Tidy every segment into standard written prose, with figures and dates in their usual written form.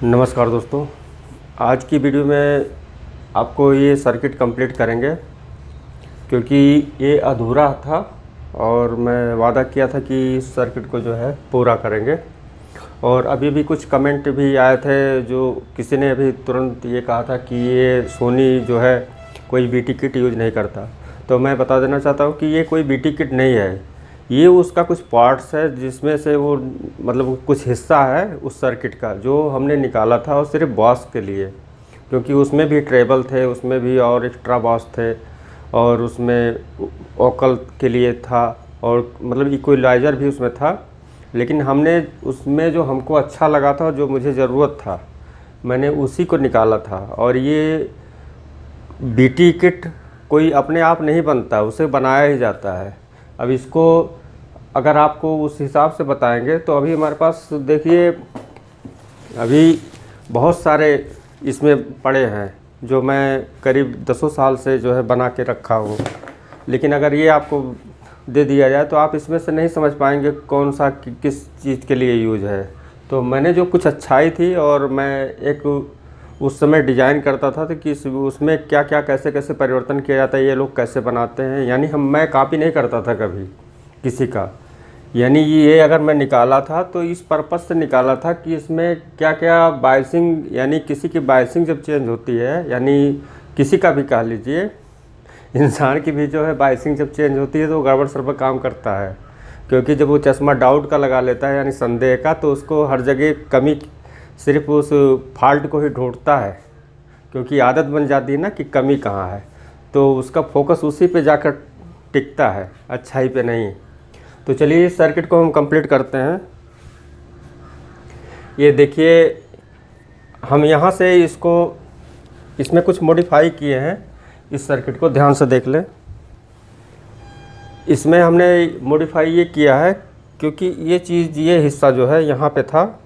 नमस्कार दोस्तों, आज की वीडियो में आपको ये सर्किट कंप्लीट करेंगे क्योंकि ये अधूरा था और मैं वादा किया था कि इस सर्किट को जो है पूरा करेंगे। और अभी भी कुछ कमेंट भी आए थे, जो किसी ने अभी तुरंत ये कहा था कि ये सोनी जो है कोई बीटी किट यूज़ नहीं करता। तो मैं बता देना चाहता हूँ कि ये कोई बीटी किट नहीं है, ये उसका कुछ पार्ट्स है जिसमें से वो मतलब कुछ हिस्सा है उस सर्किट का जो हमने निकाला था और सिर्फ बॉस के लिए, क्योंकि उसमें भी ट्रेबल थे, उसमें भी और एक्स्ट्रा बॉस थे और उसमें वोकल के लिए था और मतलब इक्वलाइज़र भी उसमें था। लेकिन हमने उसमें जो हमको अच्छा लगा था, जो मुझे ज़रूरत था, मैंने उसी को निकाला था। और ये बीटी किट कोई अपने आप नहीं बनता, उसे बनाया ही जाता है। अब इसको अगर आपको उस हिसाब से बताएंगे तो अभी हमारे पास देखिए, अभी बहुत सारे इसमें पड़े हैं जो मैं करीब 10 साल से जो है बना के रखा हूँ। लेकिन अगर ये आपको दे दिया जाए तो आप इसमें से नहीं समझ पाएंगे कौन सा किस चीज़ के लिए यूज है। तो मैंने जो कुछ अच्छाई थी और मैं एक उस समय डिज़ाइन करता था तो कि उसमें क्या क्या कैसे कैसे परिवर्तन किया जाता है, ये लोग कैसे बनाते हैं। यानी मैं कॉपी नहीं करता था कभी किसी का। यानी ये अगर मैं निकाला था तो इस पर्पज़ से निकाला था कि इसमें क्या क्या बायसिंग, यानी किसी की बायसिंग जब चेंज होती है, यानी किसी का भी कह लीजिए, इंसान की भी जो है बायसिंग जब चेंज होती है तो गड़बड़ सड़बड़ काम करता है। क्योंकि जब वो चश्मा डाउट का लगा लेता है, यानी संदेह का, तो उसको हर जगह कमी सिर्फ उस फॉल्ट को ही ढूंढता है, क्योंकि आदत बन जाती है ना कि कमी कहाँ है, तो उसका फोकस उसी पे जाकर टिकता है, अच्छाई पे नहीं। तो चलिए इस सर्किट को हम कंप्लीट करते हैं। ये देखिए, हम यहाँ से इसमें कुछ मॉडिफाई किए हैं। इस सर्किट को ध्यान से देख लें। इसमें हमने मॉडिफाई ये किया है क्योंकि ये चीज़, ये हिस्सा जो है यहाँ पे था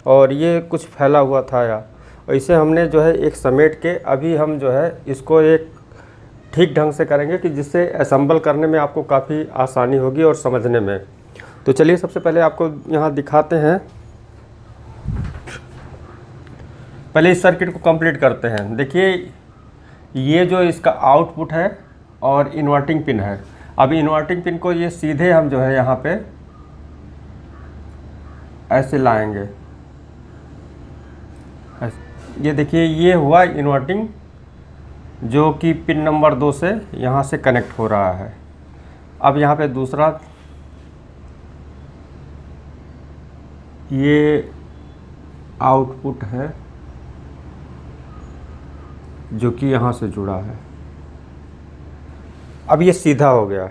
और ये कुछ फैला हुआ था और इसे हमने जो है एक समेट के अभी हम जो है इसको एक ठीक ढंग से करेंगे कि जिससे असेंबल करने में आपको काफ़ी आसानी होगी और समझने में। तो चलिए सबसे पहले आपको यहाँ दिखाते हैं। पहले इस सर्किट को कंप्लीट करते हैं। देखिए, ये जो इसका आउटपुट है और इन्वर्टिंग पिन है। अब इन्वर्टिंग पिन को ये सीधे हम जो है यहाँ पे ऐसे लाएंगे। ये देखिए, ये हुआ इन्वर्टिंग, जो कि पिन नंबर 2 से यहाँ से कनेक्ट हो रहा है। अब यहाँ पे दूसरा, ये आउटपुट है जो कि यहाँ से जुड़ा है। अब ये सीधा हो गया,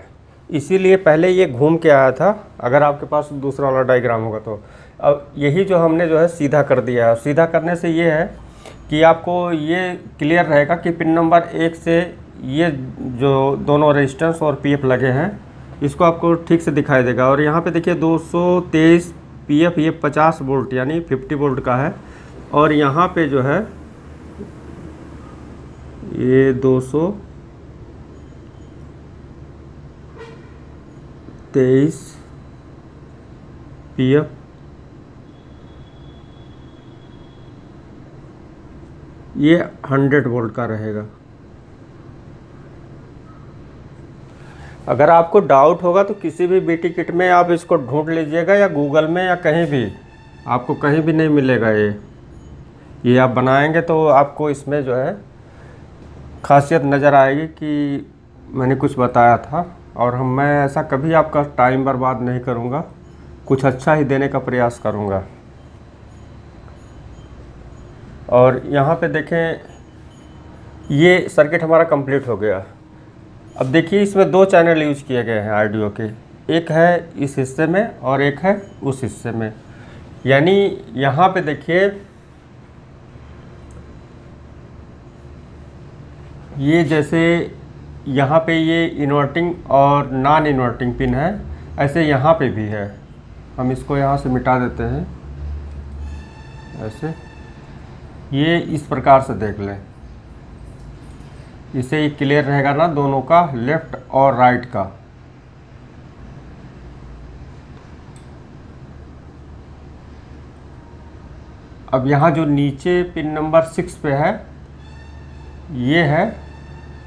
इसीलिए पहले ये घूम के आया था। अगर आपके पास दूसरा वाला डायग्राम होगा तो अब यही जो हमने जो है सीधा कर दिया है। सीधा करने से ये है कि आपको ये क्लियर रहेगा कि पिन नंबर 1 से ये जो दोनों रेजिस्टेंस और पीएफ लगे हैं, इसको आपको ठीक से दिखाई देगा। और यहाँ पे देखिए 223 पीएफ, ये 50 वोल्ट यानी 50 वोल्ट का है। और यहाँ पे जो है ये 223 पीएफ, ये 100 वोल्ट का रहेगा। अगर आपको डाउट होगा तो किसी भी बीटी किट में आप इसको ढूंढ लीजिएगा, या गूगल में या कहीं भी, आपको कहीं भी नहीं मिलेगा। ये आप बनाएंगे तो आपको इसमें जो है खासियत नज़र आएगी कि मैंने कुछ बताया था। और मैं ऐसा कभी आपका टाइम बर्बाद नहीं करूँगा, कुछ अच्छा ही देने का प्रयास करूँगा। और यहाँ पे देखें, ये सर्किट हमारा कंप्लीट हो गया। अब देखिए, इसमें 2 चैनल यूज किए गए हैं ऑडियो के, एक है इस हिस्से में और एक है उस हिस्से में। यानी यहाँ पे देखिए, ये जैसे यहाँ पे ये इन्वर्टिंग और नॉन इन्वर्टिंग पिन है, ऐसे यहाँ पे भी है। हम इसको यहाँ से मिटा देते हैं ऐसे। ये इस प्रकार से देख लें, इससे क्लियर रहेगा ना दोनों का, लेफ़्ट और राइट का। अब यहाँ जो नीचे पिन नंबर 6 पे है, ये है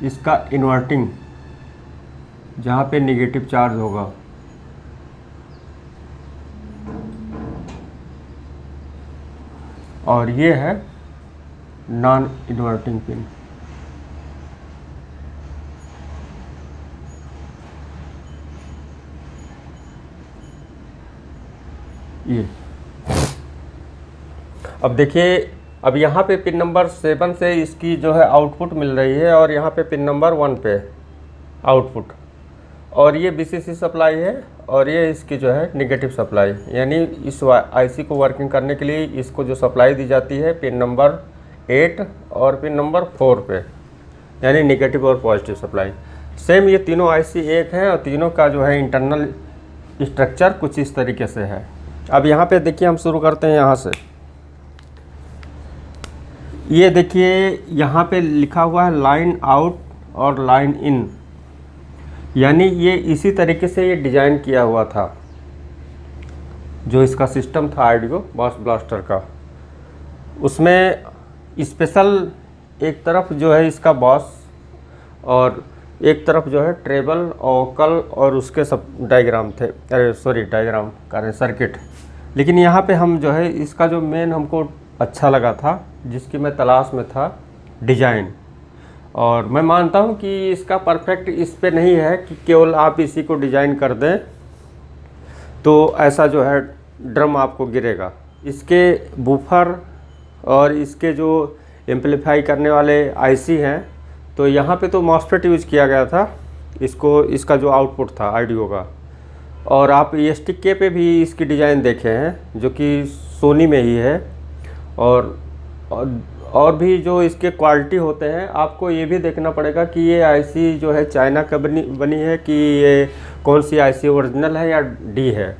इसका इन्वर्टिंग, जहाँ पे नेगेटिव चार्ज होगा। और ये है नॉन इन्वर्टिंग पिन। ये अब देखिए, अब यहाँ पे पिन नंबर 7 से इसकी जो है आउटपुट मिल रही है, और यहाँ पे पिन नंबर 1 पे आउटपुट, और ये BCC सप्लाई है, और ये इसकी जो है नेगेटिव सप्लाई। यानी इस आईसी को वर्किंग करने के लिए इसको जो सप्लाई दी जाती है पिन नंबर 8 और पिन नंबर 4 पे, यानी नेगेटिव और पॉजिटिव सप्लाई। सेम ये तीनों आईसी एक हैं, और तीनों का जो है इंटरनल स्ट्रक्चर कुछ इस तरीके से है। अब यहाँ पे देखिए, हम शुरू करते हैं यहाँ से। ये देखिए, यहाँ पे लिखा हुआ है लाइन आउट और लाइन इन, यानी ये इसी तरीके से ये डिज़ाइन किया हुआ था, जो इसका सिस्टम था आर्डियो बॉस ब्लास्टर का। उसमें स्पेशल एक तरफ जो है इसका बॉस, और एक तरफ जो है ट्रेबल, ओकल और उसके सब डायग्राम थे, अरे सॉरी डायग्राम कह रहे सर्किट। लेकिन यहाँ पे हम जो है इसका जो मेन हमको अच्छा लगा था, जिसकी मैं तलाश में था, डिज़ाइन। और मैं मानता हूँ कि इसका परफेक्ट इस पे नहीं है कि केवल आप इसी को डिज़ाइन कर दें तो ऐसा जो है ड्रम आपको गिरेगा। इसके बूफर और इसके जो एम्पलीफाई करने वाले आईसी हैं, तो यहाँ पे तो मॉसफेट यूज़ किया गया था इसको, इसका जो आउटपुट था ऑडियो का। और आप ESTK पे भी इसकी डिज़ाइन देखे हैं, जो कि सोनी में ही है। और भी जो इसके क्वालिटी होते हैं, आपको ये भी देखना पड़ेगा कि ये आईसी जो है चाइना का बनी है, कि ये कौन सी आईसी ओरिजिनल है या डी है।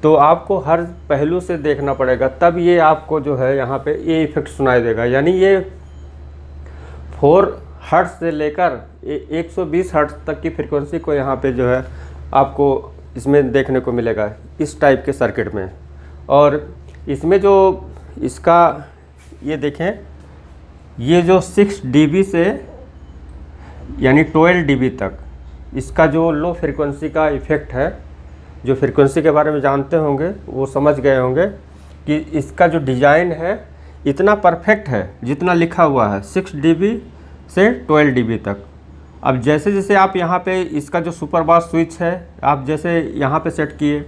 तो आपको हर पहलू से देखना पड़ेगा, तब ये आपको जो है यहाँ पे ये इफेक्ट सुनाई देगा। यानी ये 4 हर्ट्ज से लेकर 120 हर्ट्ज तक की फ्रीक्वेंसी को यहाँ पे जो है आपको इसमें देखने को मिलेगा, इस टाइप के सर्किट में। और इसमें जो इसका ये देखें, ये जो 6 dB से यानी 12 dB तक इसका जो लो फ्रीक्वेंसी का इफ़ेक्ट है, जो फ्रीक्वेंसी के बारे में जानते होंगे वो समझ गए होंगे कि इसका जो डिज़ाइन है इतना परफेक्ट है, जितना लिखा हुआ है 6 dB से 12 dB तक। अब जैसे जैसे आप यहाँ पे इसका जो सुपर बास स्विच है, आप जैसे यहाँ पे सेट किए,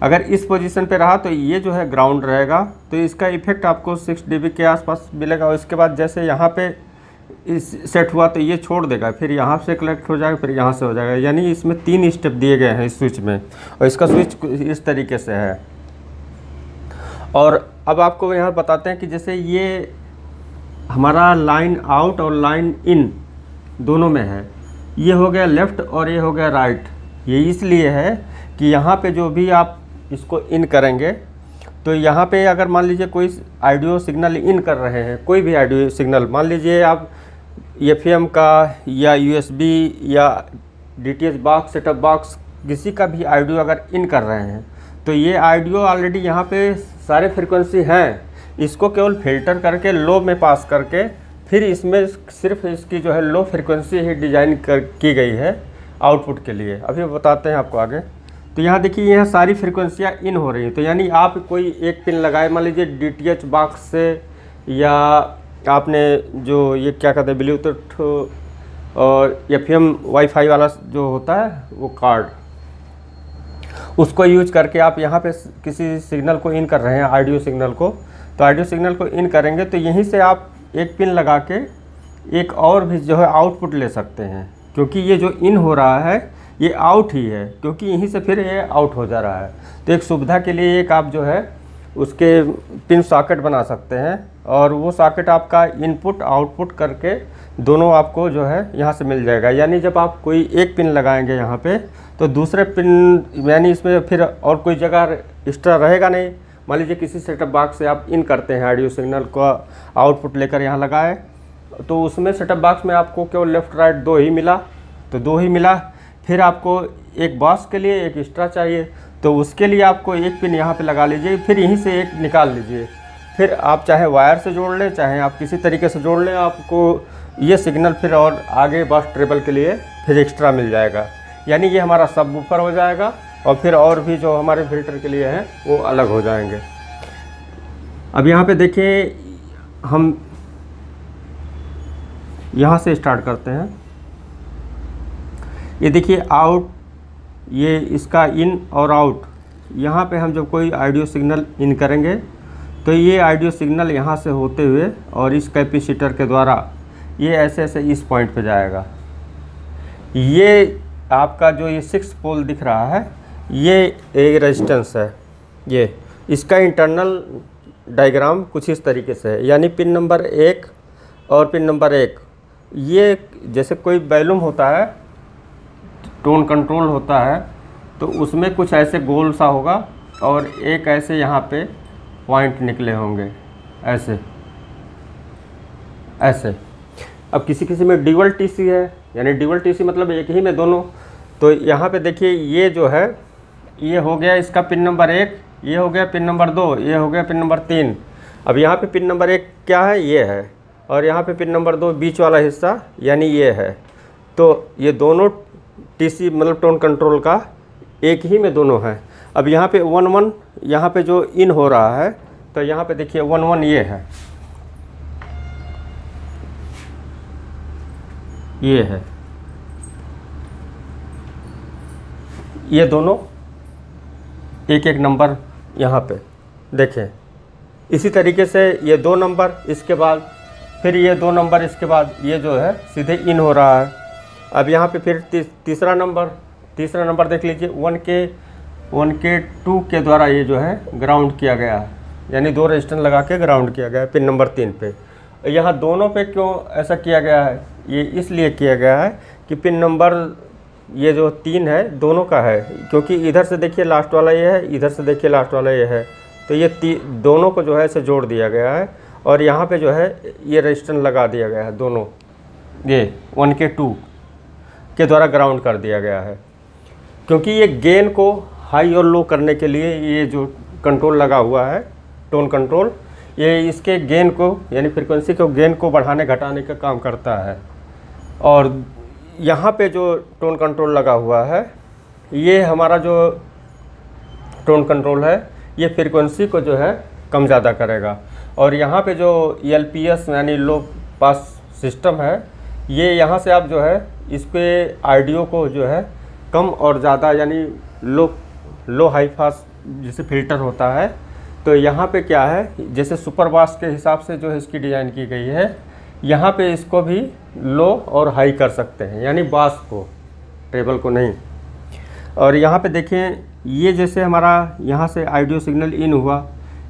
अगर इस पोजीशन पे रहा तो ये जो है ग्राउंड रहेगा, तो इसका इफेक्ट आपको 6 dB के आसपास मिलेगा। और इसके बाद जैसे यहाँ पे इस सेट हुआ तो ये छोड़ देगा, फिर यहाँ से कलेक्ट हो जाएगा, फिर यहाँ से हो जाएगा। यानी इसमें 3 स्टेप दिए गए हैं इस स्विच में, और इसका स्विच इस तरीके से है। और अब आपको यहाँ बताते हैं कि जैसे ये हमारा लाइन आउट और लाइन इन दोनों में है, ये हो गया लेफ़्ट और ये हो गया राइट। ये इसलिए है कि यहाँ पे जो भी आप इसको इन करेंगे, तो यहाँ पे अगर मान लीजिए कोई ऑडियो सिग्नल इन कर रहे हैं, कोई भी ऑडियो सिग्नल, मान लीजिए आप FM का या USB या DTH बॉक्स, सेटअप बॉक्स, किसी का भी ऑडियो अगर इन कर रहे हैं, तो ये ऑडियो ऑलरेडी यहाँ पे सारे फ्रीक्वेंसी हैं, इसको केवल फिल्टर करके लो में पास करके फिर इसमें सिर्फ इसकी जो है लो फ्रीक्वेंसी ही डिज़ाइन की गई है आउटपुट के लिए। अभी बताते हैं आपको आगे। तो यहाँ देखिए, यहाँ सारी फ्रीक्वेंसियाँ इन हो रही हैं। तो यानी आप कोई एक पिन लगाए, मान लीजिए DTH बॉक्स से, या आपने जो ये क्या कहते हैं ब्लूटूथ और FM वाईफाई वाला जो होता है वो कार्ड, उसको यूज करके आप यहाँ पे किसी सिग्नल को इन कर रहे हैं, ऑडियो सिग्नल को, तो ऑडियो सिग्नल को इन करेंगे तो यहीं से आप एक पिन लगा के एक और भी जो है आउटपुट ले सकते हैं, क्योंकि ये जो इन हो रहा है ये आउट ही है, क्योंकि यहीं से फिर ये आउट हो जा रहा है। तो एक सुविधा के लिए एक आप जो है उसके पिन सॉकेट बना सकते हैं, और वो सॉकेट आपका इनपुट आउटपुट करके दोनों आपको जो है यहाँ से मिल जाएगा। यानी जब आप कोई एक पिन लगाएंगे यहाँ पे, तो दूसरे पिन यानी इसमें फिर और कोई जगह एक्स्ट्रा रहेगा नहीं। मान लीजिए किसी सेटअप बॉक्स से आप इन करते हैं, ऑडियो सिग्नल का आउटपुट लेकर यहाँ लगाए, तो उसमें सेटअप बॉक्स में आपको केवल लेफ़्ट राइट 2 ही मिला, तो 2 ही मिला। फिर आपको एक बॉक्स के लिए एक एक्स्ट्रा चाहिए, तो उसके लिए आपको एक पिन यहाँ पे लगा लीजिए, फिर यहीं से एक निकाल लीजिए, फिर आप चाहे वायर से जोड़ लें, चाहे आप किसी तरीके से जोड़ लें, आपको ये सिग्नल फिर और आगे बस ट्रेबल के लिए फिर एक्स्ट्रा मिल जाएगा। यानी ये हमारा सबवूफर हो जाएगा और फिर और भी जो हमारे फिल्टर के लिए हैं वो अलग हो जाएंगे। अब यहाँ पे देखिए, हम यहाँ से स्टार्ट करते हैं। ये देखिए आउट, ये इसका इन और आउट। यहाँ पे हम जब कोई ऑडियो सिग्नल इन करेंगे तो ये ऑडियो सिग्नल यहाँ से होते हुए और इस कैपेसिटर के द्वारा ये ऐसे ऐसे इस पॉइंट पे जाएगा। ये आपका जो ये 6 पोल दिख रहा है, ये एक रेजिस्टेंस है। ये इसका इंटरनल डायग्राम कुछ इस तरीके से है। यानी पिन नंबर 1 और पिन नंबर 1, ये जैसे कोई बैलूम होता है, टोन कंट्रोल होता है, तो उसमें कुछ ऐसे गोल सा होगा और एक ऐसे यहाँ पे पॉइंट निकले होंगे ऐसे ऐसे। अब किसी किसी में ड्यूअल टीसी है, यानी ड्यूअल टीसी मतलब एक ही में दोनों। तो यहाँ पे देखिए, ये जो है ये हो गया इसका पिन नंबर 1, ये हो गया पिन नंबर 2, ये हो गया पिन नंबर 3। अब यहाँ पे पिन नंबर 1 क्या है, ये है, और यहाँ पे पिन नंबर 2 बीच वाला हिस्सा यानी ये है। तो ये दोनों टीसी मतलब टोन कंट्रोल का एक ही में दोनों हैं। अब यहाँ पे 1-1 यहाँ पे जो इन हो रहा है, तो यहाँ पे देखिए 1-1 ये है, ये है, ये दोनों एक एक नंबर यहाँ पे देखें। इसी तरीके से ये 2 नंबर, इसके बाद फिर ये 2 नंबर, इसके बाद ये जो है सीधे इन हो रहा है। अब यहाँ पे फिर तीसरा नंबर देख लीजिए, 1K 2 के द्वारा ये जो है ग्राउंड किया गया है, यानी 2 रेजिस्टेंस लगा के ग्राउंड किया गया है पिन नंबर 3 पे। यहाँ दोनों पे क्यों ऐसा किया गया है, ये इसलिए किया गया है कि पिन नंबर ये जो 3 है दोनों का है, क्योंकि इधर से देखिए लास्ट वाला ये है, इधर से देखिए लास्ट वाला ये है, तो ये दोनों को जो है इसे जोड़ दिया गया है और यहाँ पे जो है ये रेजिस्टेंस लगा दिया गया है दोनों, ये 1K 2 के द्वारा ग्राउंड कर दिया गया है। क्योंकि ये गेन को हाई और लो करने के लिए ये जो कंट्रोल लगा हुआ है, टोन कंट्रोल, ये इसके गेन को यानी फ्रीक्वेंसी को गेन को बढ़ाने घटाने का काम करता है। और यहाँ पे जो टोन कंट्रोल लगा हुआ है, ये हमारा जो टोन कंट्रोल है ये फ्रीक्वेंसी को जो है कम ज़्यादा करेगा। और यहाँ पे जो LPS यानी लो पास सिस्टम है, ये यहाँ से आप जो है इसके ऑडियो को जो है कम और ज़्यादा यानी लो हाई पास जैसे फ़िल्टर होता है, तो यहाँ पे क्या है, जैसे सुपर बास के हिसाब से जो है इसकी डिज़ाइन की गई है, यहाँ पे इसको भी लो और हाई कर सकते हैं, यानी बास को, ट्रेबल को नहीं। और यहाँ पे देखें, ये जैसे हमारा यहाँ से ऑडियो सिग्नल इन हुआ,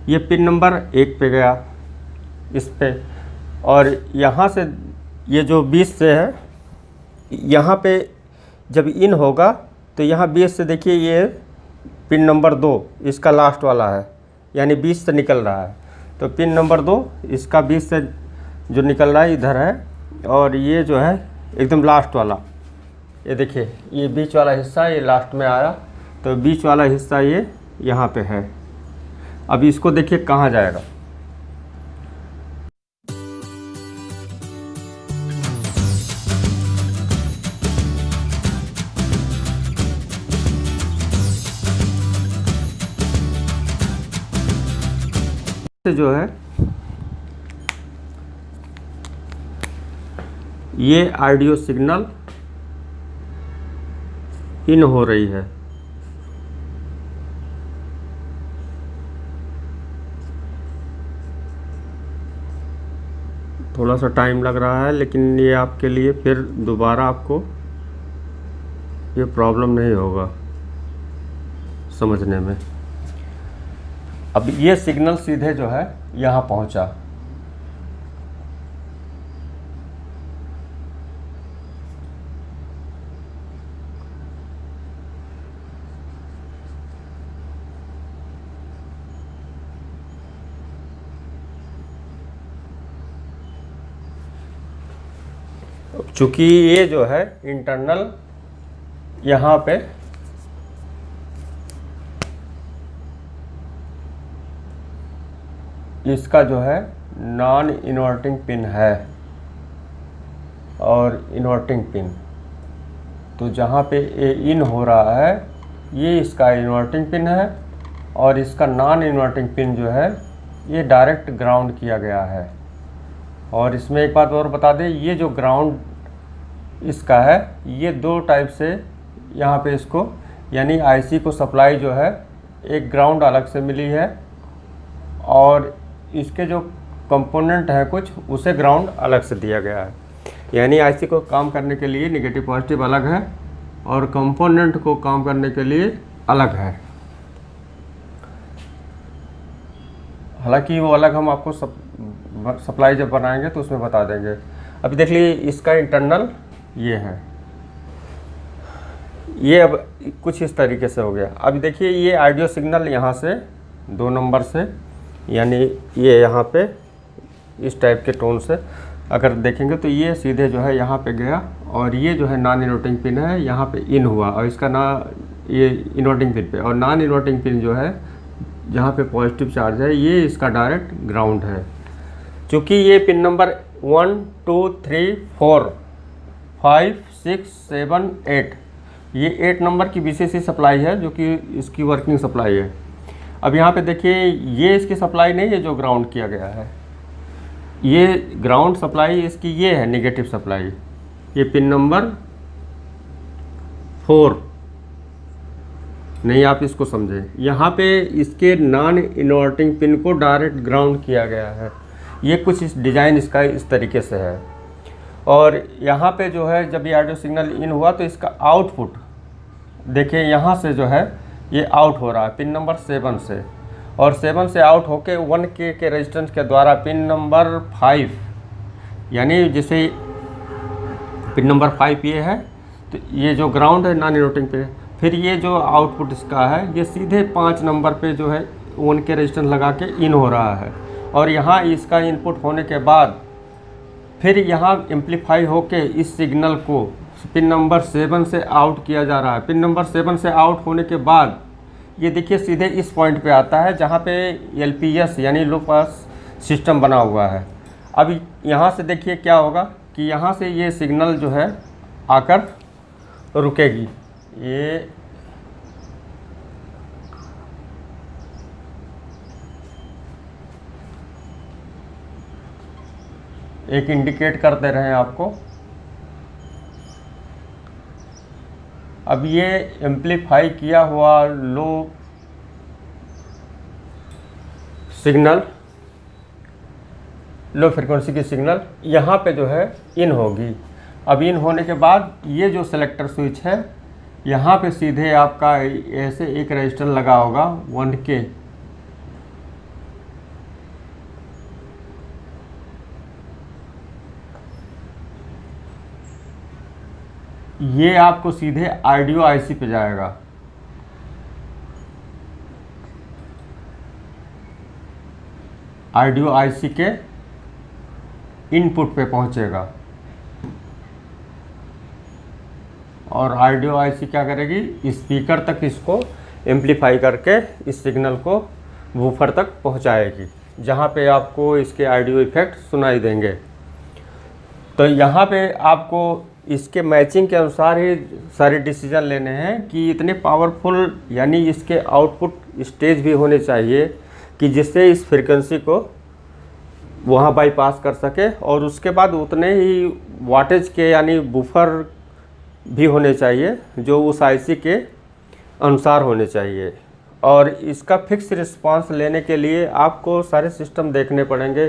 ये पिन नंबर 1 पे गया इस पे, और यहाँ से ये जो 20 से है, यहाँ पे जब इन होगा तो यहाँ 20 से देखिए ये पिन नंबर 2 इसका लास्ट वाला है, यानी 20 से निकल रहा है, तो पिन नंबर 2 इसका 20 से जो निकल रहा है इधर है, और ये जो है एकदम लास्ट वाला, ये देखिए ये बीच वाला हिस्सा ये लास्ट में आया, तो बीच वाला हिस्सा ये यहाँ पे है। अब इसको देखिए कहाँ जाएगा, जो है ये ऑडियो सिग्नल इन हो रही है। थोड़ा सा टाइम लग रहा है, लेकिन ये आपके लिए फिर दोबारा आपको ये प्रॉब्लम नहीं होगा समझने में। अब ये सिग्नल सीधे जो है यहाँ पहुँचा, चूँकि ये जो है इंटरनल यहाँ पे इसका जो है नॉन इन्वर्टिंग पिन है और इन्वर्टिंग पिन। तो जहाँ पे ए इन हो रहा है ये इसका इन्वर्टिंग पिन है और इसका नॉन इन्वर्टिंग पिन जो है ये डायरेक्ट ग्राउंड किया गया है। और इसमें एक बात और बता दें, ये जो ग्राउंड इसका है ये दो टाइप से यहाँ पे इसको यानी आईसी को सप्लाई जो है एक ग्राउंड अलग से मिली है और इसके जो कंपोनेंट हैं कुछ उसे ग्राउंड अलग से दिया गया है। यानी आईसी को काम करने के लिए नेगेटिव पॉजिटिव अलग है और कंपोनेंट को काम करने के लिए अलग है। हालांकि वो अलग हम आपको सप्लाई जब बनाएंगे तो उसमें बता देंगे। अभी देख लीजिए इसका इंटरनल ये है, ये अब कुछ इस तरीके से हो गया। अभी देखिए ये ऑडियो सिग्नल यहाँ से 2 नंबर से यानी ये यहाँ पे इस टाइप के टोन से अगर देखेंगे तो ये सीधे जो है यहाँ पे गया और ये जो है नॉन इन्वर्टिंग पिन है यहाँ पे इन हुआ और इसका ये इन्वर्टिंग पिन पे और नॉन इन्वर्टिंग पिन जो है जहाँ पे पॉजिटिव चार्ज है ये इसका डायरेक्ट ग्राउंड है। चूँकि ये पिन नंबर 1 2 3 4 5 6 7 8 ये 8 नंबर की VCC सप्लाई है जो कि इसकी वर्किंग सप्लाई है। अब यहाँ पे देखिए ये इसकी सप्लाई नहीं है जो ग्राउंड किया गया है, ये ग्राउंड सप्लाई इसकी ये है नेगेटिव सप्लाई। ये पिन नंबर 4 नहीं, आप इसको समझें, यहाँ पे इसके नॉन इन्वर्टिंग पिन को डायरेक्ट ग्राउंड किया गया है। ये कुछ इस डिज़ाइन इसका इस तरीके से है। और यहाँ पे जो है जब ये ऑडियो सिग्नल इन हुआ तो इसका आउटपुट देखिए यहाँ से जो है ये आउट हो रहा है पिन नंबर 7 से और 7 से आउट होके 1K के रेजिस्टेंस के द्वारा पिन नंबर 5 यानी जैसे पिन नंबर 5 ये है तो ये जो ग्राउंड है नॉन इन्वर्टिंग पे, फिर ये जो आउटपुट इसका है ये सीधे 5 नंबर पे जो है 1K रेजिस्टेंस लगा के इन हो रहा है और यहाँ इसका इनपुट होने के बाद फिर यहाँ एम्पलीफाई होके इस सिग्नल को पिन नंबर 7 से आउट किया जा रहा है। पिन नंबर 7 से आउट होने के बाद ये देखिए सीधे इस पॉइंट पे आता है जहाँ पे LPS यानी लो पास सिस्टम बना हुआ है। अब यहाँ से देखिए क्या होगा कि यहाँ से ये सिग्नल जो है आकर रुकेगी। ये एक इंडिकेट कर दे रहे हैं आपको। अब ये एम्पलीफाई किया हुआ लो सिग्नल, लो फ्रिक्वेंसी की सिग्नल यहाँ पे जो है इन होगी। अब इन होने के बाद ये जो सेलेक्टर स्विच है यहाँ पे सीधे आपका ऐसे एक रजिस्टर लगा होगा 1K, ये आपको सीधे ऑडियो आईसी पे जाएगा। ऑडियो आईसी के इनपुट पे पहुंचेगा और ऑडियो आईसी क्या करेगी, स्पीकर तक इसको एम्पलीफाई करके इस सिग्नल को वूफर तक पहुंचाएगी जहां पे आपको इसके ऑडियो इफेक्ट सुनाई देंगे। तो यहाँ पे आपको इसके मैचिंग के अनुसार ही सारे डिसीजन लेने हैं कि इतने पावरफुल यानी इसके आउटपुट स्टेज भी होने चाहिए कि जिससे इस फ्रीक्वेंसी को वहाँ बाईपास कर सके और उसके बाद उतने ही वाटेज के यानी बूफर भी होने चाहिए जो उस आईसी के अनुसार होने चाहिए। और इसका फिक्स रिस्पांस लेने के लिए आपको सारे सिस्टम देखने पड़ेंगे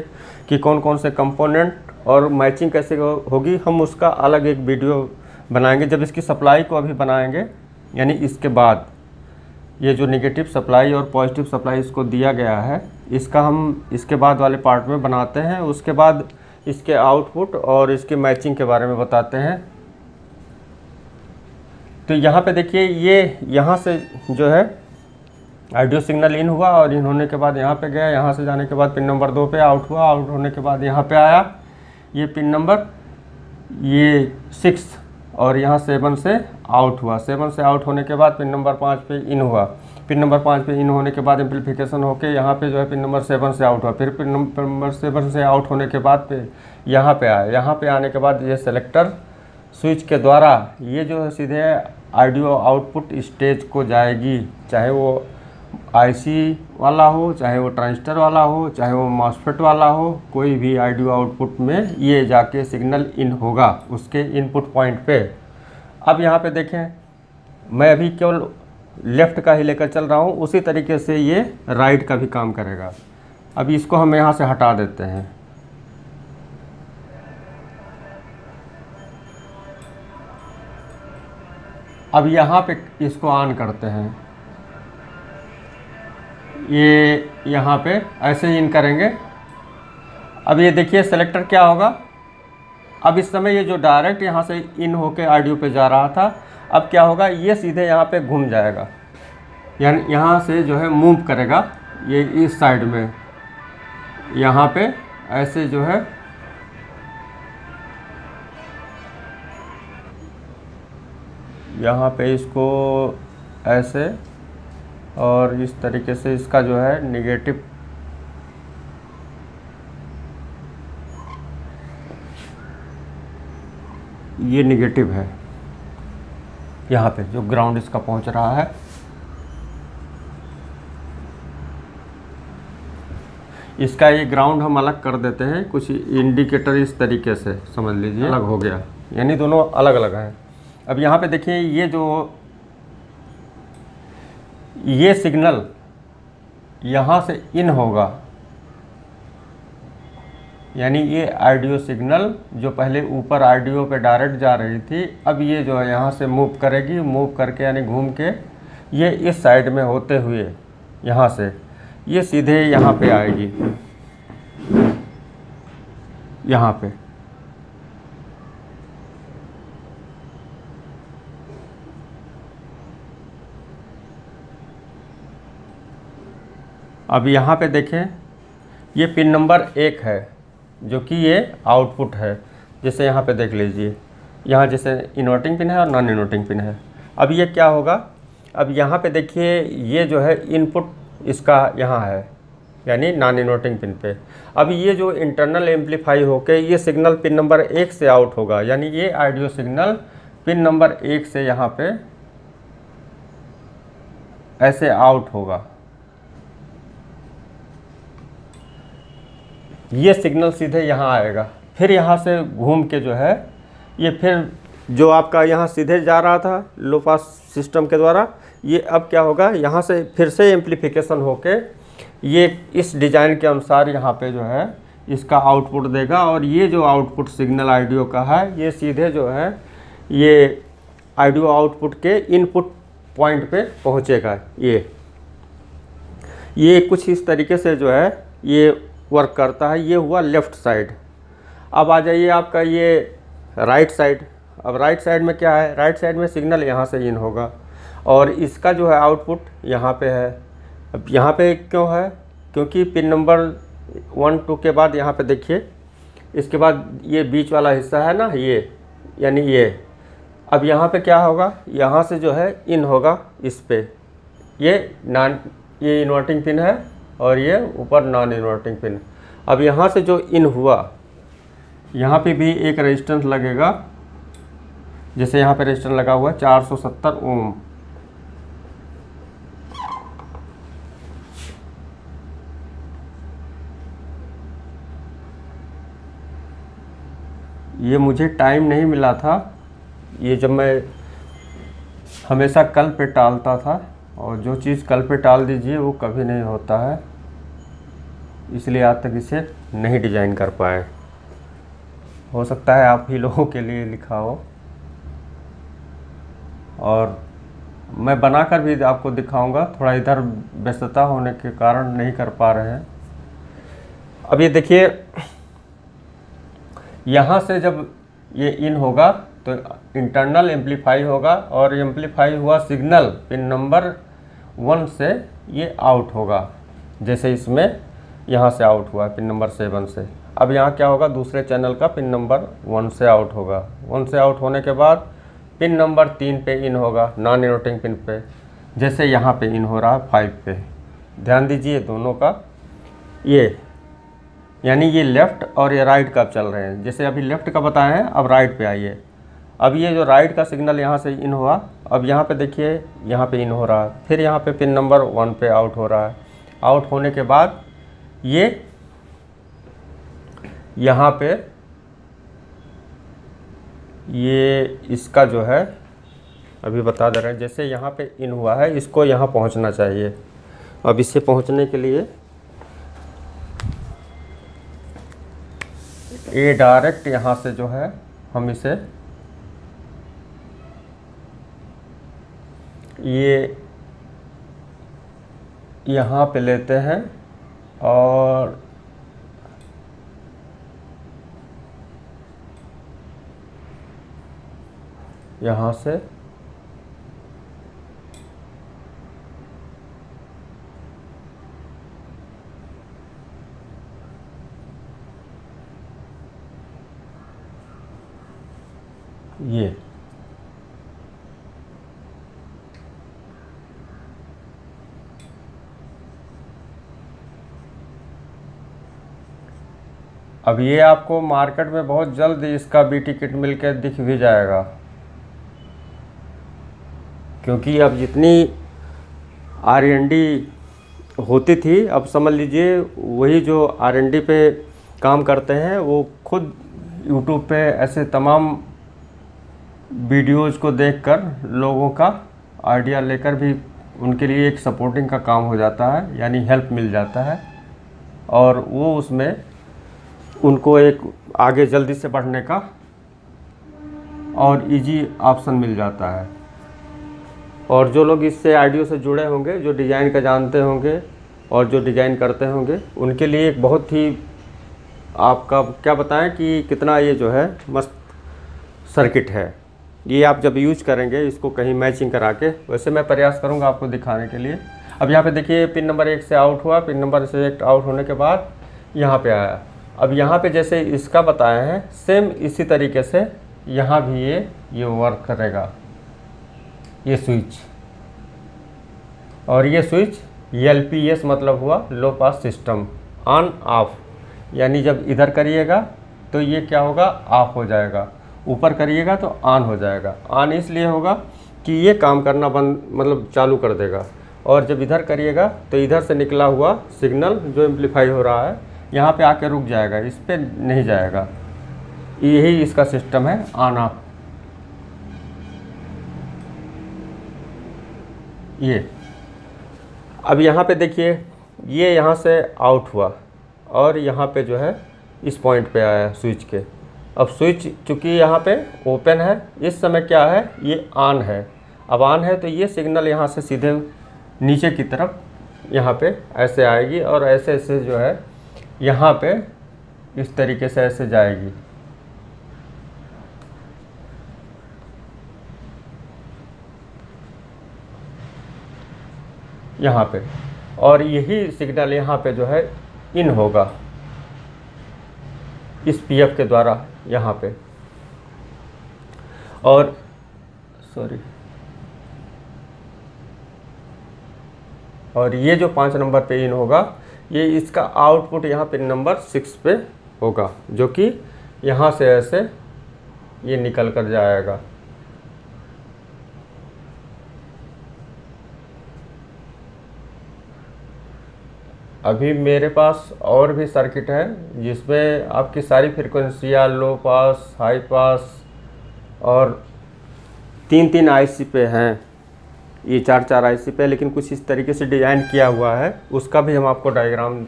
कि कौन कौन से कंपोनेंट और मैचिंग कैसे होगी। हम उसका अलग एक वीडियो बनाएंगे जब इसकी सप्लाई को अभी बनाएंगे, यानी इसके बाद ये जो नेगेटिव सप्लाई और पॉजिटिव सप्लाई इसको दिया गया है इसका हम इसके बाद वाले पार्ट में बनाते हैं। उसके बाद इसके आउटपुट और इसके मैचिंग के बारे में बताते हैं। तो यहाँ पे देखिए ये यहाँ से जो है ऑडियो सिग्नल इन हुआ और इन होने के बाद यहाँ पे गया, यहाँ से जाने के बाद पिन नंबर 2 पे आउट हुआ, आउट होने के बाद यहाँ पे आया ये पिन नंबर ये 6 और यहाँ 7 से आउट हुआ, 7 से आउट होने के बाद पिन नंबर 5 पे इन हुआ, पिन नंबर 5 पे इन होने के बाद एम्पलीफिकेशन होके यहाँ पे जो है पिन नंबर 7 से आउट हुआ, फिर पिन नंबर 7 से आउट होने के बाद पे यहाँ पे आया। यहाँ पे आने के बाद ये सेलेक्टर स्विच के द्वारा ये जो है सीधे ऑडियो आउटपुट स्टेज को जाएगी, चाहे वो आईसी वाला हो, चाहे वो ट्रांजिस्टर वाला हो, चाहे वो मॉसफेट वाला हो, कोई भी ऑडियो आउटपुट में ये जाके सिग्नल इन होगा उसके इनपुट पॉइंट पे। अब यहाँ पे देखें, मैं अभी केवल लेफ़्ट का ही लेकर चल रहा हूँ, उसी तरीके से ये राइट का भी काम करेगा। अभी इसको हम यहाँ से हटा देते हैं। अब यहाँ पे इसको ऑन करते हैं, ये यहाँ पे ऐसे ही इन करेंगे। अब ये देखिए सेलेक्टर क्या होगा, अब इस समय ये जो डायरेक्ट यहाँ से इन होके ऑडियो पे जा रहा था, अब क्या होगा, ये सीधे यहाँ पे घूम जाएगा, यानी यहाँ से जो है मूव करेगा ये इस साइड में, यहाँ पे ऐसे जो है यहाँ पे इसको ऐसे और इस तरीके से इसका जो है नेगेटिव ये नेगेटिव है, यहाँ पे जो ग्राउंड इसका पहुंच रहा है। इसका ये ग्राउंड हम अलग कर देते हैं, कुछ इंडिकेटर इस तरीके से समझ लीजिए अलग हो गया, यानी दोनों अलग अलग हैं। अब यहाँ पे देखिए ये जो ये सिग्नल यहाँ से इन होगा, यानी ये ऑडियो सिग्नल जो पहले ऊपर ऑडियो पे डायरेक्ट जा रही थी, अब ये जो है यहाँ से मूव करेगी, मूव करके यानी घूम के ये इस साइड में होते हुए यहाँ से ये सीधे यहाँ पे आएगी, यहाँ पे। अब यहाँ पे देखें, ये पिन नंबर 1 है जो कि ये आउटपुट है। जैसे यहाँ पे देख लीजिए, यहाँ जैसे इन्वर्टिंग पिन है और नॉन इन्वर्टिंग पिन है। अब ये क्या होगा, अब यहाँ पे देखिए ये जो है इनपुट इसका यहाँ है, यानी नॉन इन्वर्टिंग पिन पे। अब ये जो इंटरनल एम्पलीफाई होके ये सिग्नल पिन नंबर 1 से आउट होगा, यानी ये ऑडियो सिग्नल पिन नंबर 1 से यहाँ पे ऐसे आउट होगा। ये सिग्नल सीधे यहाँ आएगा, फिर यहाँ से घूम के जो है ये फिर जो आपका यहाँ सीधे जा रहा था लो पास सिस्टम के द्वारा, ये अब क्या होगा, यहाँ से फिर से एम्पलीफिकेशन होके ये इस डिज़ाइन के अनुसार यहाँ पे जो है इसका आउटपुट देगा। और ये जो आउटपुट सिग्नल ऑडियो का है ये सीधे जो है ये ऑडियो आउटपुट के इनपुट पॉइंट पे पहुँचेगा। ये कुछ इस तरीके से जो है ये वर्क करता है। ये हुआ लेफ़्ट साइड। अब आ जाइए आपका ये राइट साइड। अब राइट साइड में क्या है, राइट साइड में सिग्नल यहाँ से इन होगा और इसका जो है आउटपुट यहाँ पे है। अब यहाँ पे क्यों है, क्योंकि पिन नंबर 1 2 के बाद यहाँ पे देखिए, इसके बाद ये बीच वाला हिस्सा है ना ये, यानी ये। अब यहाँ पे क्या होगा, यहाँ से जो है इन होगा इस पे, ये इन्वर्टिंग पिन है और ये ऊपर नॉन इन्वर्टिंग पिन। अब यहाँ से जो इन हुआ, यहाँ पे भी एक रेजिस्टेंस लगेगा, जैसे यहाँ पे रेजिस्टेंस लगा हुआ है 470 ओम। ये मुझे टाइम नहीं मिला था, ये जब मैं हमेशा कल पे टालता था, और जो चीज़ कल पे टाल दीजिए वो कभी नहीं होता है, इसलिए आज तक इसे नहीं डिज़ाइन कर पाए। हो सकता है आप ही लोगों के लिए लिखा हो, और मैं बनाकर भी आपको दिखाऊंगा, थोड़ा इधर व्यस्तता होने के कारण नहीं कर पा रहे हैं। अब ये देखिए, यहाँ से जब ये इन होगा तो इंटरनल एम्पलीफाई होगा और एम्पलीफाई हुआ सिग्नल पिन नंबर 1 से ये आउट होगा, जैसे इसमें यहाँ से आउट हुआ पिन नंबर 7 से। अब यहाँ क्या होगा, दूसरे चैनल का पिन नंबर 1 से आउट होगा। 1 से आउट होने के बाद पिन नंबर 3 पे इन होगा, नॉन इन्वर्टिंग पिन पे। जैसे यहाँ पे इन हो रहा है 5 पे, ध्यान दीजिए दोनों का, ये यानी ये लेफ़्ट और ये राइट का चल रहे हैं। जैसे अभी लेफ़्ट का बताए हैं, अब राइट पे आइए। अब ये जो राइट का सिग्नल यहाँ से इन हुआ, अब यहाँ पे देखिए यहाँ पे इन हो रहा है, फिर यहाँ पे पिन नंबर 1 पे आउट हो रहा है। आउट होने के बाद ये यहाँ पे ये इसका जो है अभी बता दे रहे हैं, जैसे यहाँ पे इन हुआ है, इसको यहाँ पहुँचना चाहिए। अब इससे पहुँचने के लिए ये डायरेक्ट यहाँ से जो है हम इसे ये यहाँ पे लेते हैं और यहाँ से ये अब ये आपको मार्केट में बहुत जल्द इसका बीटी किट मिलकर दिख भी जाएगा, क्योंकि अब जितनी R&D होती थी, अब समझ लीजिए वही जो R&D पे काम करते हैं वो खुद YouTube पे ऐसे तमाम वीडियोज़ को देखकर लोगों का आइडिया लेकर भी उनके लिए एक सपोर्टिंग का काम हो जाता है, यानी हेल्प मिल जाता है, और वो उसमें उनको एक आगे जल्दी से बढ़ने का और इजी ऑप्शन मिल जाता है। और जो लोग इससे आइडियो से जुड़े होंगे, जो डिज़ाइन का जानते होंगे और जो डिज़ाइन करते होंगे, उनके लिए एक बहुत ही, आपका क्या बताएं कि कितना ये जो है मस्त सर्किट है। ये आप जब यूज करेंगे इसको कहीं मैचिंग करा के, वैसे मैं प्रयास करूंगा आपको दिखाने के लिए। अब यहाँ पे देखिए पिन नंबर 1 से आउट हुआ, पिन नंबर से 1 आउट होने के बाद यहाँ पे आया। अब यहाँ पे जैसे इसका बताया है, सेम इसी तरीके से यहाँ भी ये वर्क करेगा, ये स्विच। और ये स्विच LPS मतलब हुआ लो पास सिस्टम, ऑन ऑफ, यानी जब इधर करिएगा तो ये क्या होगा, ऑफ हो जाएगा, ऊपर करिएगा तो ऑन हो जाएगा। ऑन इसलिए होगा कि ये काम करना बंद, मतलब चालू कर देगा, और जब इधर करिएगा तो इधर से निकला हुआ सिग्नल जो एम्पलीफाई हो रहा है यहाँ पे आके रुक जाएगा, इस पे नहीं जाएगा। यही इसका सिस्टम है ऑन ऑफ। ये अब यहाँ पे देखिए, ये यहाँ से आउट हुआ और यहाँ पे जो है इस पॉइंट पे आया स्विच के। अब स्विच चूँकि यहाँ पे ओपन है, इस समय क्या है, ये ऑन है। अब ऑन है तो ये सिग्नल यहाँ से सीधे नीचे की तरफ यहाँ पे ऐसे आएगी, और ऐसे ऐसे जो है यहाँ पे इस तरीके से ऐसे जाएगी। यहाँ पे, और यही सिग्नल यहाँ पे जो है इन होगा इस PF के द्वारा यहाँ पे। और सॉरी, और ये जो 5 नंबर पे इन होगा, ये इसका आउटपुट यहाँ पिन नंबर 6 पे होगा, जो कि यहाँ से ऐसे ये निकल कर जाएगा। अभी मेरे पास और भी सर्किट है जिसमें आपकी सारी फ्रिक्वेंसियाँ लो पास, हाई पास और 3-3 IC पे हैं, ये 4-4 IC पे, लेकिन कुछ इस तरीके से डिज़ाइन किया हुआ है। उसका भी हम आपको डायग्राम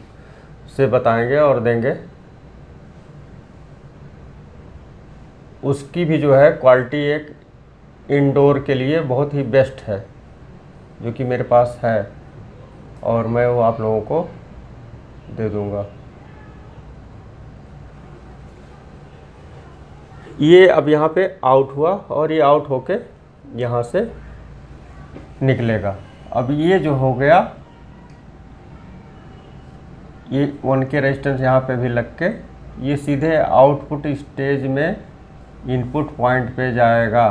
से बताएंगे और देंगे। उसकी भी जो है क्वालिटी एक इंडोर के लिए बहुत ही बेस्ट है, जो कि मेरे पास है, और मैं वो आप लोगों को दे दूंगा। ये अब यहाँ पे आउट हुआ और ये आउट होके यहाँ से निकलेगा। अब ये जो हो गया, ये 1K रेजिस्टेंस यहाँ पे भी लग के ये सीधे आउटपुट स्टेज में इनपुट पॉइंट पे जाएगा।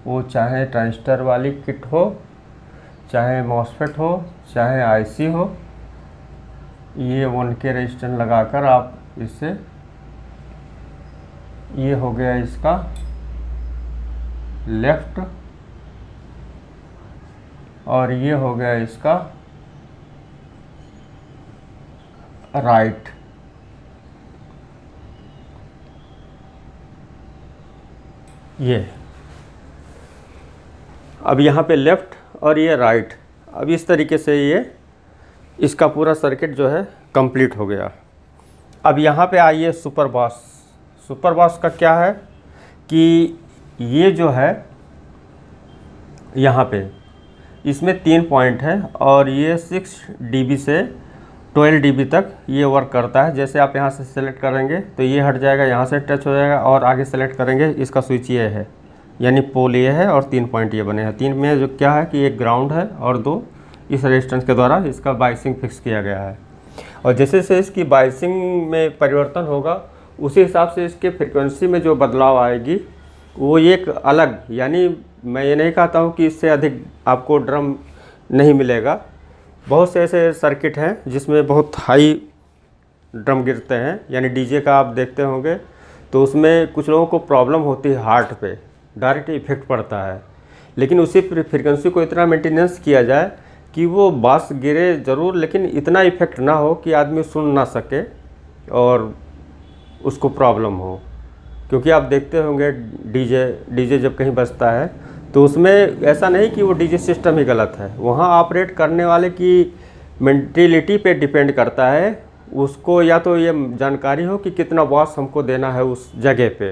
वो चाहे ट्रांजिस्टर वाली किट हो, चाहे मॉसफेट हो, चाहे आईसी हो, ये 1K रेजिस्टेंस लगाकर आप इससे, ये हो गया इसका लेफ्ट और ये हो गया इसका राइट। ये अब यहाँ पे लेफ़्ट और ये राइट। अब इस तरीके से ये इसका पूरा सर्किट जो है कंप्लीट हो गया। अब यहाँ पे आइए सुपर बॉस। सुपर बॉस का क्या है कि ये जो है यहाँ पे इसमें 3 पॉइंट है और ये 6 dB से 12 dB तक ये वर्क करता है। जैसे आप यहाँ से सेलेक्ट करेंगे तो ये हट जाएगा, यहाँ से टच हो जाएगा और आगे सेलेक्ट करेंगे, इसका स्विच ये है, यानी पोल ये है और 3 पॉइंट ये बने हैं। 3 में जो क्या है कि एक ग्राउंड है और 2 इस रेजिस्टेंस के द्वारा इसका बाइसिंग फिक्स किया गया है। और जैसे जैसे इसकी बाइसिंग में परिवर्तन होगा उसी हिसाब से इसके फ्रिक्वेंसी में जो बदलाव आएगी वो एक अलग, यानी मैं ये नहीं कहता हूँ कि इससे अधिक आपको ड्रम नहीं मिलेगा। बहुत से ऐसे सर्किट हैं जिसमें बहुत हाई ड्रम गिरते हैं, यानी डीजे का आप देखते होंगे तो उसमें कुछ लोगों को प्रॉब्लम होती है, हार्ट पे डायरेक्ट इफेक्ट पड़ता है। लेकिन उसी फ्रिक्वेंसी को इतना मेंटेनेंस किया जाए कि वो बास गिरे ज़रूर लेकिन इतना इफेक्ट ना हो कि आदमी सुन ना सके और उसको प्रॉब्लम हो। क्योंकि आप देखते होंगे डीजे जब कहीं बजता है तो उसमें ऐसा नहीं कि वो डीजे सिस्टम ही गलत है, वहाँ ऑपरेट करने वाले की मेंटेलिटी पे डिपेंड करता है। उसको या तो ये जानकारी हो कि कितना बॉस हमको देना है उस जगह पे,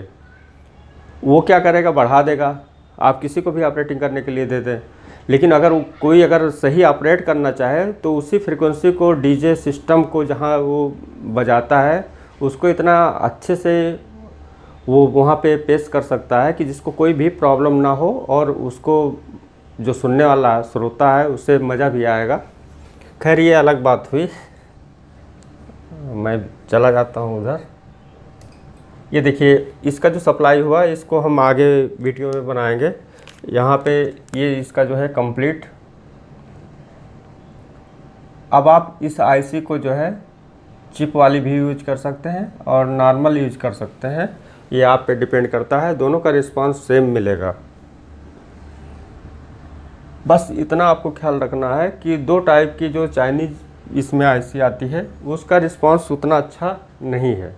वो क्या करेगा, बढ़ा देगा। आप किसी को भी ऑपरेटिंग करने के लिए दे दें, लेकिन अगर कोई अगर सही ऑपरेट करना चाहे तो उसी फ्रिक्वेंसी को डीजे सिस्टम को जहाँ वो बजाता है उसको इतना अच्छे से वो वहाँ पे पेश कर सकता है कि जिसको कोई भी प्रॉब्लम ना हो और उसको जो सुनने वाला श्रोता है उससे मज़ा भी आएगा। खैर ये अलग बात हुई, मैं चला जाता हूँ उधर। ये देखिए इसका जो सप्लाई हुआ इसको हम आगे वीडियो में बनाएंगे। यहाँ पे ये इसका जो है कंप्लीट। अब आप इस आईसी को जो है चिप वाली भी यूज कर सकते हैं और नॉर्मल यूज कर सकते हैं, ये आप पे डिपेंड करता है। दोनों का रिस्पांस सेम मिलेगा। बस इतना आपको ख्याल रखना है कि 2 टाइप की जो चाइनीज़ इसमें आईसी आती है उसका रिस्पांस उतना अच्छा नहीं है।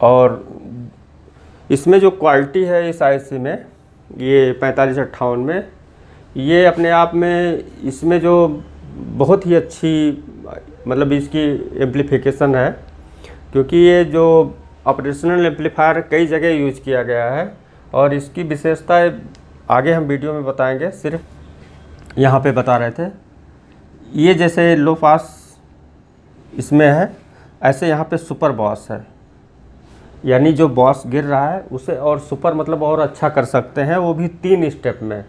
और इसमें जो क्वालिटी है इस आईसी में, ये 4558 में, ये अपने आप में इसमें जो बहुत ही अच्छी मतलब इसकी एम्प्लीफिकेशन है, क्योंकि ये जो ऑपरेशनल एम्पलीफायर कई जगह यूज किया गया है और इसकी विशेषताएं आगे हम वीडियो में बताएंगे। सिर्फ यहाँ पे बता रहे थे, ये जैसे लो पास इसमें है, ऐसे यहाँ पे सुपर बॉस है, यानी जो बॉस गिर रहा है उसे और सुपर मतलब और अच्छा कर सकते हैं, वो भी 3 स्टेप में।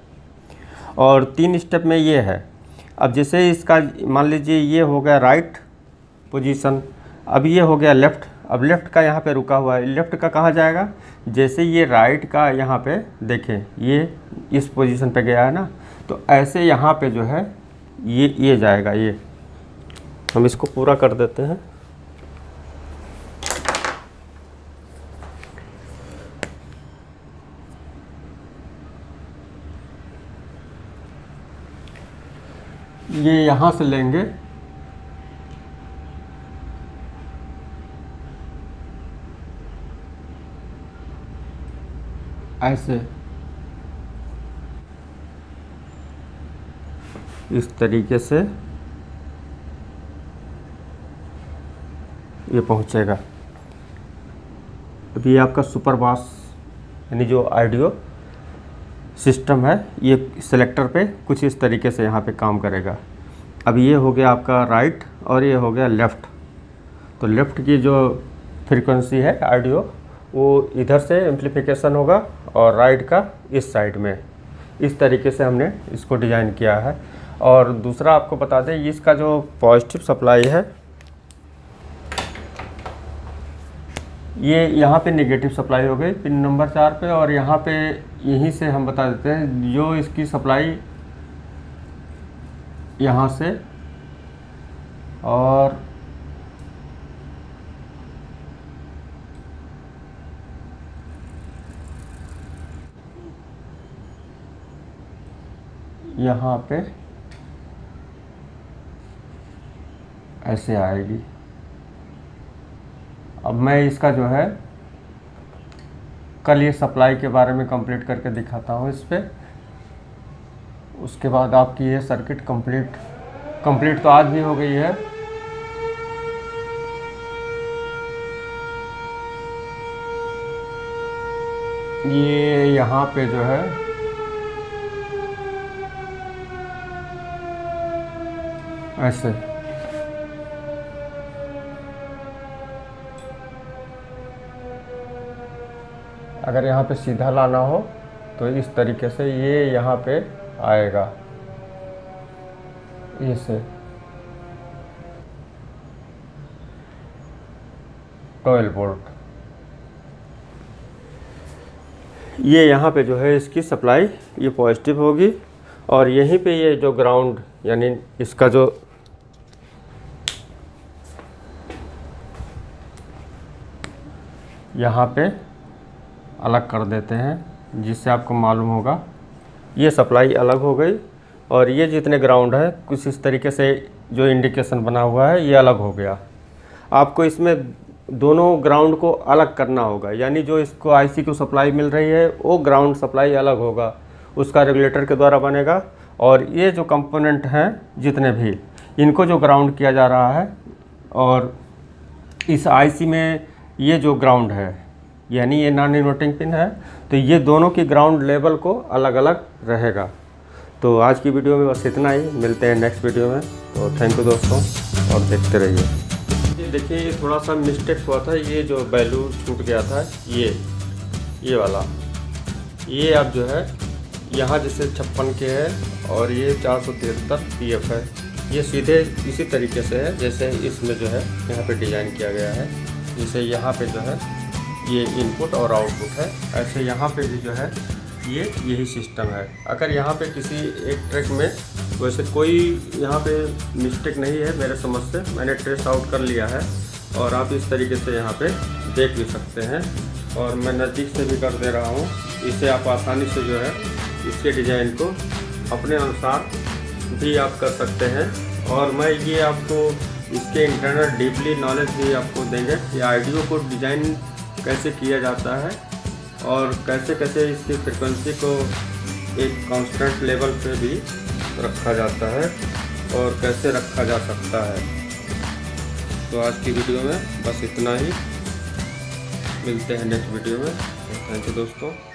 और 3 स्टेप में ये है। अब जैसे इसका मान लीजिए ये हो गया राइट पोजीशन, अब ये हो गया लेफ़्ट। अब लेफ़्ट का यहाँ पे रुका हुआ है, लेफ़्ट का कहाँ जाएगा, जैसे ये राइट का यहाँ पे देखें ये इस पोजीशन पे गया है ना, तो ऐसे यहाँ पे जो है ये जाएगा। ये हम इसको पूरा कर देते हैं। ये यहाँ से लेंगे, ऐसे इस तरीके से ये पहुँचेगा। अभी आपका सुपर बॉस यानी जो ऑडियो सिस्टम है ये सेलेक्टर पे कुछ इस तरीके से यहाँ पे काम करेगा। अब ये हो गया आपका राइट और ये हो गया लेफ़्ट। तो लेफ़्ट की जो फ्रीक्वेंसी है ऑडियो वो इधर से एम्प्लीफिकेशन होगा और राइट का इस साइड में। इस तरीके से हमने इसको डिज़ाइन किया है। और दूसरा आपको बता दें, इसका जो पॉजिटिव सप्लाई है ये यहाँ पे नेगेटिव सप्लाई हो गई पिन नंबर 4 पे, और यहाँ पे यहीं से हम बता देते हैं जो इसकी सप्लाई यहाँ से और यहाँ पे ऐसे आएगी। अब मैं इसका जो है कल ये सप्लाई के बारे में कंप्लीट करके दिखाता हूँ इस पे। उसके बाद आपकी ये सर्किट कंप्लीट तो आज भी हो गई है। ये यहाँ पे जो है ऐसे अगर यहाँ पे सीधा लाना हो तो इस तरीके से ये यहाँ पे आएगा, इसे 12 वोल्ट। ये यहाँ पे जो है इसकी सप्लाई ये पॉजिटिव होगी, और यहीं पे ये जो ग्राउंड यानी इसका जो यहाँ पे अलग कर देते हैं, जिससे आपको मालूम होगा ये सप्लाई अलग हो गई, और ये जितने ग्राउंड है कुछ इस तरीके से जो इंडिकेशन बना हुआ है ये अलग हो गया। आपको इसमें दोनों ग्राउंड को अलग करना होगा, यानी जो इसको आईसी को सप्लाई मिल रही है वो ग्राउंड सप्लाई अलग होगा, उसका रेगुलेटर के द्वारा बनेगा। और ये जो कंपोनेंट हैं जितने भी, इनको जो ग्राउंड किया जा रहा है, और इस आईसी में ये जो ग्राउंड है यानी ये नॉन इन्वर्टिंग पिन है, तो ये दोनों की ग्राउंड लेवल को अलग अलग रहेगा। तो आज की वीडियो में बस इतना ही, मिलते हैं नेक्स्ट वीडियो में। तो थैंक यू दोस्तों, और देखते रहिए। ये देखिए ये थोड़ा सा मिस्टेक हुआ था, ये जो वैल्यू छूट गया था ये वाला, ये अब जो है यहाँ जैसे 56 के है और ये 473 PF है, ये सीधे इसी तरीके से है जैसे इसमें जो है यहाँ पे डिज़ाइन किया गया है। जैसे यहाँ पे जो है ये इनपुट और आउटपुट है, ऐसे यहाँ पे भी जो है ये यही सिस्टम है। अगर यहाँ पे किसी एक ट्रैक में वैसे कोई यहाँ पे मिस्टेक नहीं है मेरे समझ से, मैंने ट्रेस आउट कर लिया है, और आप इस तरीके से यहाँ पे देख भी सकते हैं, और मैं नज़दीक से भी कर दे रहा हूँ। इसे आप आसानी से जो है इसके डिज़ाइन को अपने अनुसार भी आप कर सकते हैं, और मैं ये आपको इसके इंटरनल डीपली नॉलेज भी आपको देंगे कि ऑडियो को डिज़ाइन कैसे किया जाता है, और कैसे कैसे इसकी फ्रिक्वेंसी को एक कांस्टेंट लेवल पे भी रखा जाता है, और कैसे रखा जा सकता है। तो आज की वीडियो में बस इतना ही, मिलते हैं नेक्स्ट वीडियो में। थैंक यू दोस्तों।